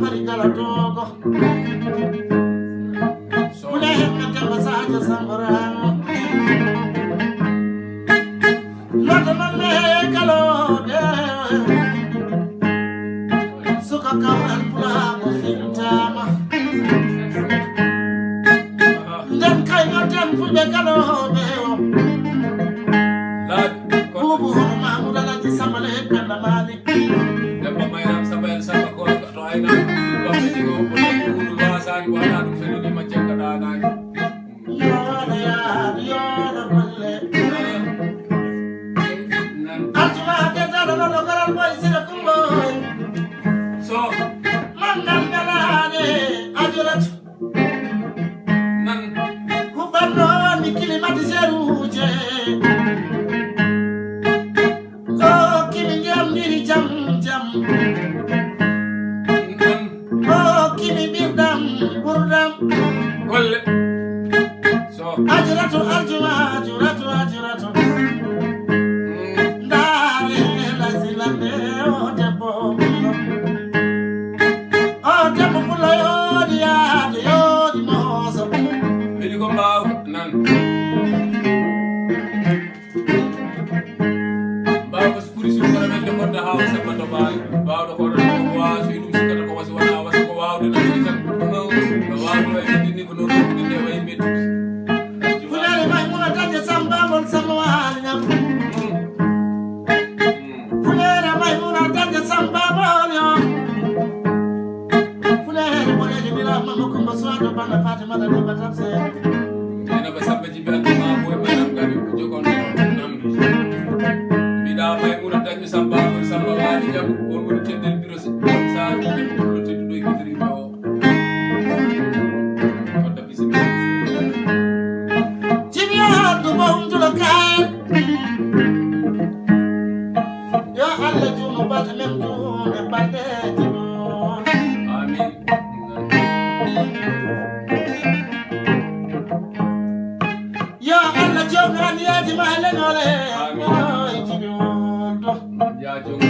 fari kala togo Kule hemme temba saja sambarano Lota mamme kalo de Suka kawan pula ko sintama Den kay ngoten fulbe kalo de Bubu hono mamuda la ci samale kanda mali Demba mayram sabel sama ko to ay na ko ci go ko ko wasan ko na dum selu di macam kada na yo na malle Atuma ke dara no garal boy sira kumbo so mangal galane ajurat nan kubano ni climatiseur Golle so ajuratu ndare la silande o debbo pulo yodi moso bidi ko mbaaw nan mbaaw ko spuri su ko men de ko da hawa sama to baal mbaaw do ko do ko waasu dum su ko wasi wala wasi ko waaw de na ni tan no waaw do e ni ko no ni de way met fulare may muna tanje samba mon sama wala fulare may muna tanje samba mon yo fulare mo le bila mama ko mbaso do bana fatima da do batamse ena ba sabbe ji be ma boy manam gabi ko jogon nam bi da may muna tanje samba wali jam ko mo tedel biro sa ko teddu do gidri do Ya Allah juno bata mem juno bande juno amin Ya Allah juno ni adi mahale ngole amin juno ya juno